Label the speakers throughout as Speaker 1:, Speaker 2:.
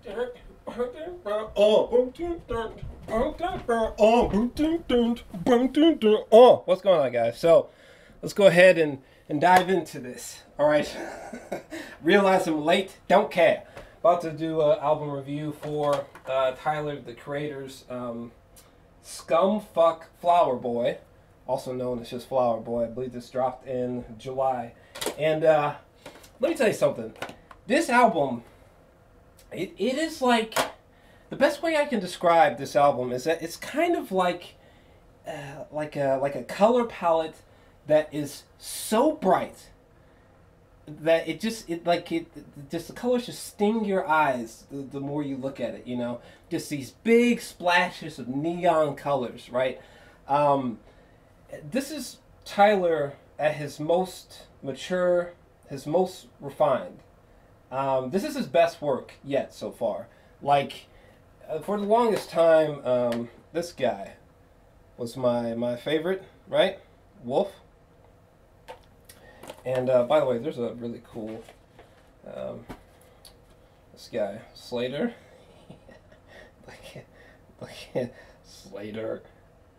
Speaker 1: What's going on, guys? So let's go ahead and dive into this. All right. Realize I'm late. Don't care. About to do an album review for Tyler, the Creator's Scum Fuck Flower Boy, also known as just Flower Boy. I believe this dropped in July. And let me tell you something. This album, it is like, the best way I can describe this album is that it's kind of like a color palette that is so bright that the colors just sting your eyes the more you look at it, you know? Just these big splashes of neon colors, right? This is Tyler at his most mature, his most refined. This is his best work yet so far. Like, for the longest time, this guy was my favorite, right? Wolf. And by the way, there's a really cool this guy Slater. look at Slater.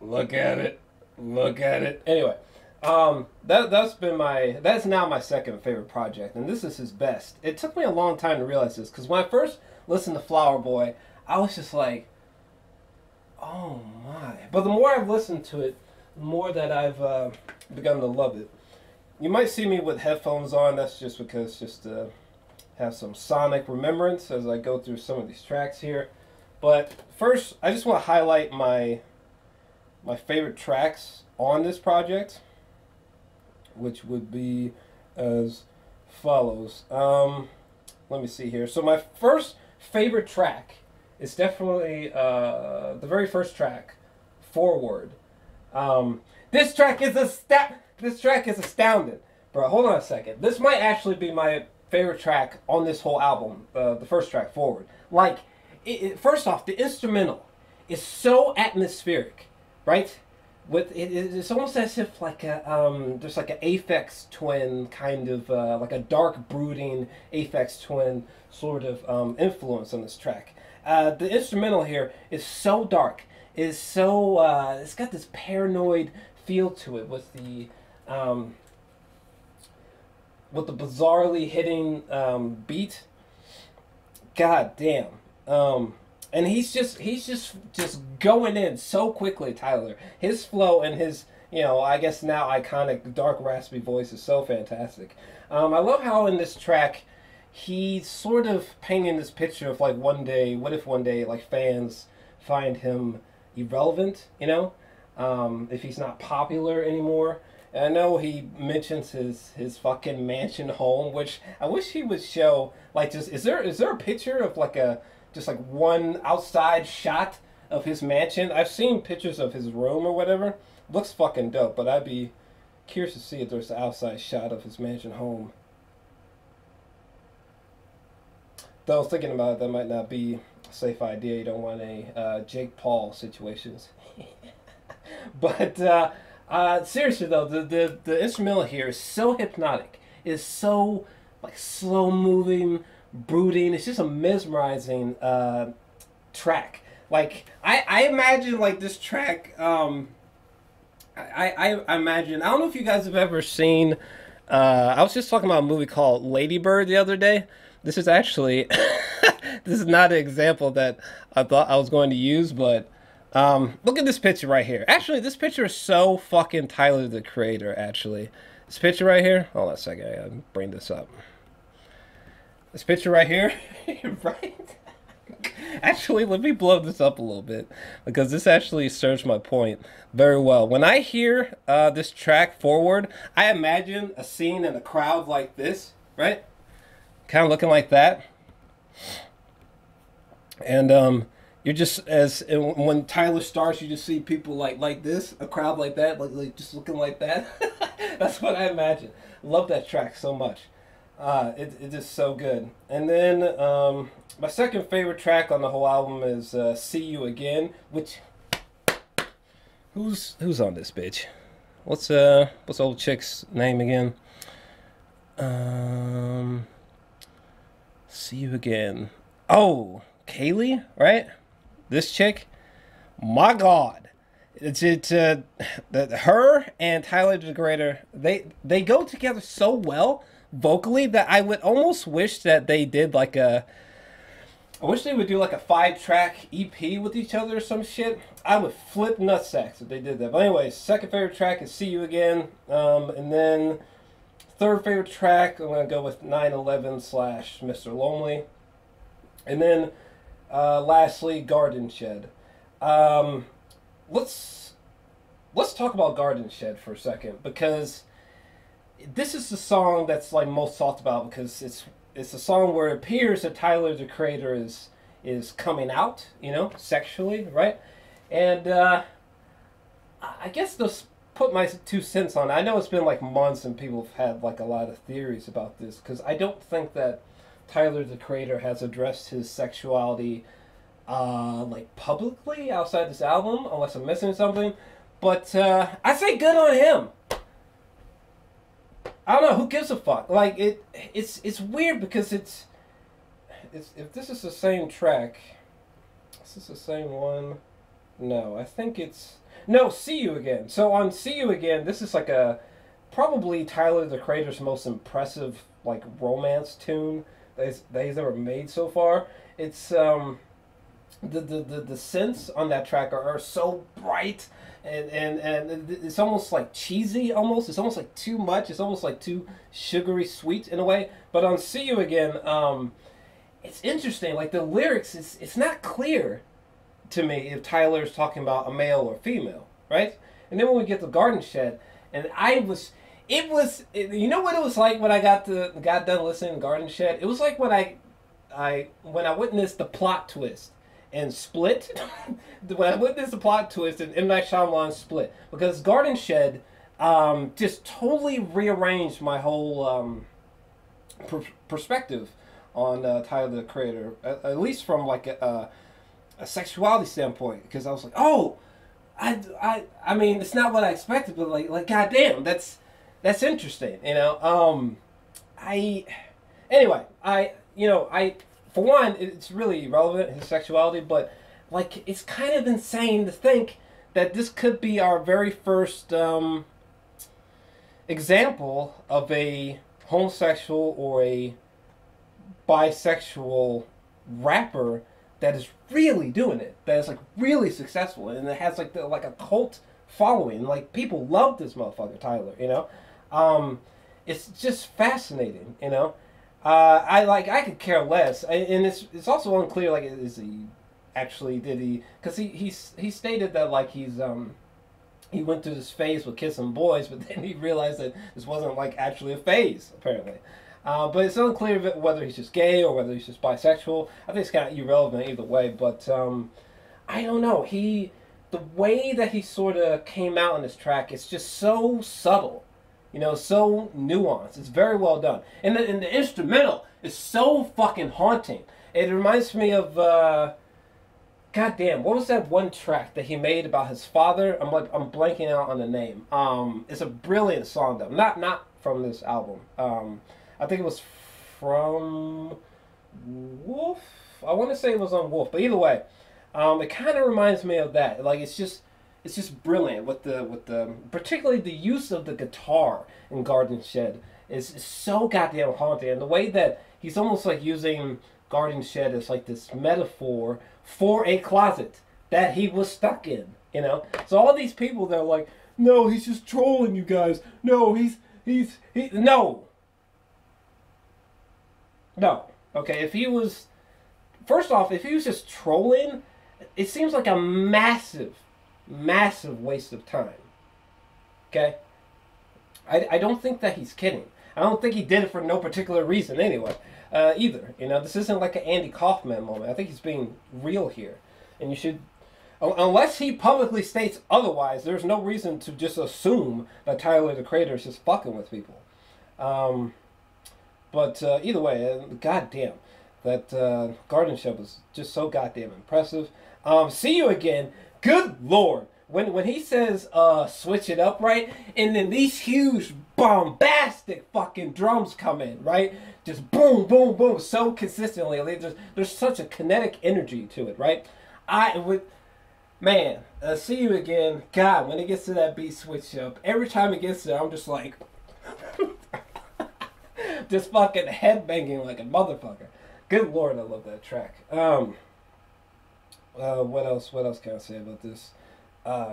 Speaker 1: Look at it. Look at it. Anyway, that's now my second favorite project, and this is his best. It took me a long time to realize this, because when I first listened to Flower Boy, I was just like, oh my. But the more I've listened to it, the more that I've begun to love it. You might see me with headphones on. That's just because just to have some sonic remembrance as I go through some of these tracks here. But first, I just want to highlight my favorite tracks on this project, which would be as follows. Let me see here. So my first favorite track is definitely the very first track, Forward. This track is astounding. Bro, hold on a second. This might actually be my favorite track on this whole album, the first track, Forward. Like, first off, the instrumental is so atmospheric, right? It's almost as if like there's like an Aphex Twin kind of like a dark brooding Aphex Twin sort of influence on this track. The instrumental here is so dark, is so it's got this paranoid feel to it with the bizarrely hitting beat. God damn. And he's just going in so quickly, Tyler. His flow and his, you know, I guess now iconic dark raspy voice is so fantastic. I love how in this track he's sort of painting this picture of like what if one day like fans find him irrelevant, you know, if he's not popular anymore. And I know he mentions his fucking mansion home, which I wish he would show. Like, just is there a picture of like just like one outside shot of his mansion? I've seen pictures of his room or whatever. Looks fucking dope, but I'd be curious to see if there's an outside shot of his mansion home. Though I was thinking about it, that might not be a safe idea. You don't want any Jake Paul situations. But seriously though, the instrumental here is so hypnotic. It's so like slow moving, brooding. It's just a mesmerizing track. Like I imagine like this track. I imagine. I don't know if you guys have ever seen. I was just talking about a movie called Lady Bird the other day. This is actually this is not an example that I thought I was going to use, but look at this picture right here. Actually, this picture is so fucking Tyler, the Creator. Actually, this picture right here. Hold on a second. I gotta bring this up. This picture right here, right? Actually, let me blow this up a little bit, because this actually serves my point very well. When I hear this track, Forward, I imagine a scene in a crowd like this, right? Kind of looking like that. And you're just, when Tyler starts, you just see people like this, a crowd like that, like just looking like that. That's what I imagine. Love that track so much. It's just so good. And then my second favorite track on the whole album is "See You Again," which who's on this bitch? What's old chick's name again? See You Again. Oh, Kaylee, right? This chick, my God, that her and Tyler the Creator, they go together so well vocally that I would almost wish that they did like a. I wish they would do like a 5-track EP with each other or some shit. I would flip nutsacks if they did that. But anyway, second favorite track is "See You Again," and then third favorite track I'm gonna go with 9/11 / Mr. Lonely, and then lastly Garden Shed. Um, let's talk about Garden Shed for a second, because this is the song that's like most talked about, because it's a song where it appears that Tyler the Creator is coming out, you know, sexually, right? And I guess just put my 2 cents on it. I know it's been like months and people have had like a lot of theories about this, because I don't think that Tyler the Creator has addressed his sexuality like publicly outside this album, unless I'm missing something. But I say good on him. I don't know, who gives a fuck? Like it's weird, because it's if this is the same track, is this the same one? No, I think it's no, "See You Again." So on "See You Again," this is like a probably Tyler the Creator's most impressive like romance tune that he's ever made so far. It's the synths on that track are so bright, and it's almost like cheesy, almost. It's almost like too much. It's almost like too sugary sweet in a way. But on "See You Again," it's interesting. Like the lyrics, it's not clear to me if Tyler's talking about a male or female, right? And then when we get to "Garden Shed," and you know what it was like when I got done listening to "Garden Shed"? It was like when I witnessed the plot twist and Split. When I witnessed the plot twist in M. Night Shyamalan's Split, because "Garden Shed" just totally rearranged my whole perspective on Tyler the Creator, at least from like a sexuality standpoint, because I was like, oh, I mean, it's not what I expected, but like goddamn, that's interesting, you know. Anyway, for one, it's really irrelevant, his sexuality, but like it's kind of insane to think that this could be our very first example of a homosexual or a bisexual rapper that is really doing it, that is like really successful, and it has like a cult following. Like people love this motherfucker Tyler, you know. It's just fascinating, you know. I could care less, and it's also unclear, like, is he actually, did he, because he stated that like he went through this phase with kissing boys, but then he realized that this wasn't like actually a phase, apparently. But it's unclear whether he's just gay or whether he's just bisexual. I think it's kind of irrelevant either way, but I don't know. The way that he sort of came out in this track, it's just so subtle. You know, so nuanced. It's very well done. And the instrumental is so fucking haunting. It reminds me of, goddamn, what was that one track that he made about his father? I'm blanking out on the name. It's a brilliant song though. Not from this album. I think it was from Wolf. I want to say it was on Wolf, but either way, it kind of reminds me of that. Like it's just brilliant with the particularly the use of the guitar in "Garden Shed is so goddamn haunting, and the way that he's almost like using "Garden Shed" as like this metaphor for a closet that he was stuck in, you know. So all these people that are like, no, he's just trolling you guys. No, he no. Okay, if he was, first off, if he was just trolling, it seems like a massive waste of time. Okay? I don't think that he's kidding. I don't think he did it for no particular reason anyway, either. You know, this isn't like an Andy Kaufman moment. I think he's being real here. And you should, unless he publicly states otherwise, there's no reason to just assume that Tyler the Creator is just fucking with people. But either way, goddamn, that Garden Shed was just so goddamn impressive. "See You Again," good lord, when he says switch it up, right, and then these huge bombastic fucking drums come in, right, just boom boom boom so consistently. Like, there's such a kinetic energy to it, right. I would, man, see you again. God, when it gets to that beat switch up, every time it gets there, I'm just like, just fucking headbanging like a motherfucker. Good lord, I love that track. What else? What else can I say about this?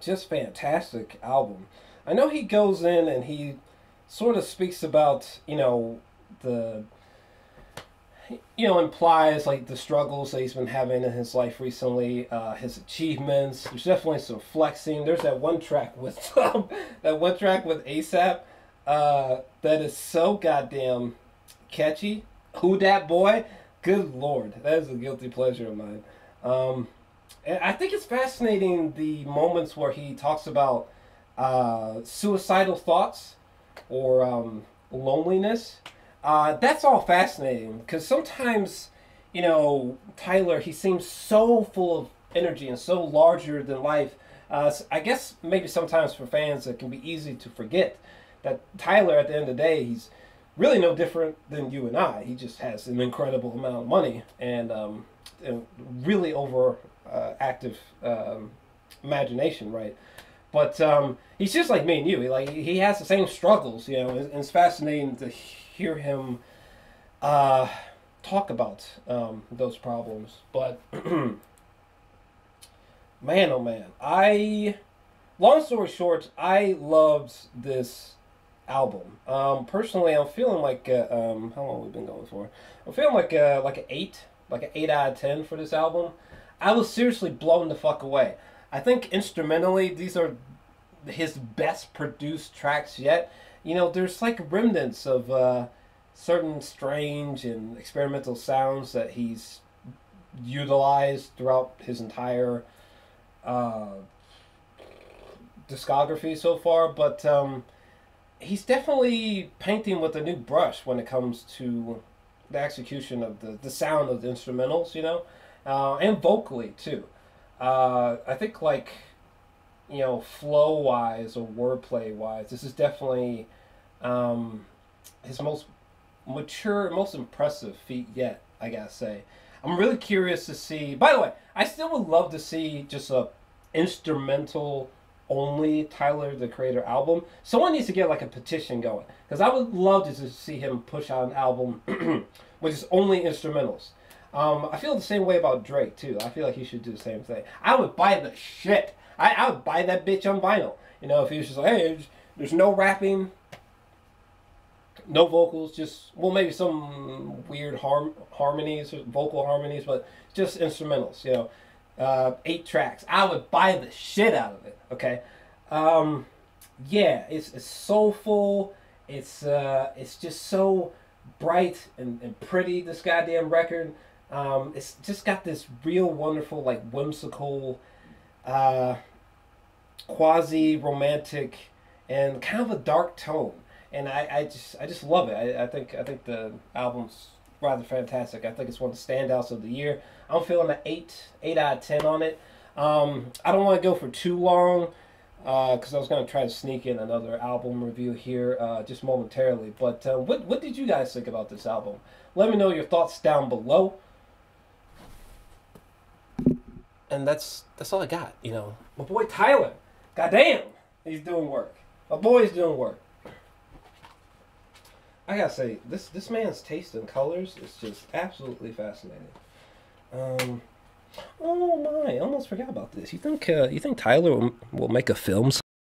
Speaker 1: Just fantastic album. I know he goes in and he sort of speaks about, the, implies like the struggles that he's been having in his life recently, his achievements. There's definitely some flexing. There's that one track with ASAP, that is so goddamn catchy. Who Dat Boy? Good lord, that is a guilty pleasure of mine. And I think it's fascinating the moments where he talks about suicidal thoughts or loneliness. That's all fascinating because sometimes, Tyler, he seems so full of energy and so larger than life. I guess maybe sometimes for fans it can be easy to forget that Tyler, at the end of the day, he's really no different than you and I. He just has an incredible amount of money and really over active imagination, right? But he's just like me and you. He has the same struggles, and it's fascinating to hear him talk about those problems. But man, oh man, long story short, I loved this album. Personally, I'm feeling like how long have we been going for? I'm feeling like an 8, like an 8 out of 10 for this album. I was seriously blown the fuck away. I think instrumentally, these are his best produced tracks yet. There's like remnants of certain strange and experimental sounds that he's utilized throughout his entire discography so far, but he's definitely painting with a new brush when it comes to the execution of the sound of the instrumentals, and vocally too. I think flow wise or wordplay wise, this is definitely his most mature, most impressive feat yet, I gotta say. I'm really curious to see. By the way, I still would love to see just a instrumental only Tyler the Creator album. Someone needs to get like a petition going because I would love to just see him push out an album which is only instrumentals. I feel the same way about Drake too. I feel like he should do the same thing. I would buy the shit. I would buy that bitch on vinyl. If he was just like, hey, there's no rapping, no vocals, just maybe some weird harmonies, vocal harmonies, but just instrumentals. 8 tracks. I would buy the shit out of it. Okay, yeah, it's soulful. It's just so bright and pretty. This goddamn record. It's just got this real wonderful, like whimsical, quasi romantic, and kind of a dark tone. And I just love it. I think the album's rather fantastic. I think it's one of the standouts of the year. I'm feeling an 8 out of 10 on it. I don't want to go for too long because I was going to try to sneak in another album review here just momentarily. But what did you guys think about this album? Let me know your thoughts down below. And that's all I got. My boy Tyler, goddamn, he's doing work. My boy's doing work. I gotta say, this man's taste in colors is just absolutely fascinating. Oh my! I almost forgot about this. You think Tyler will make a film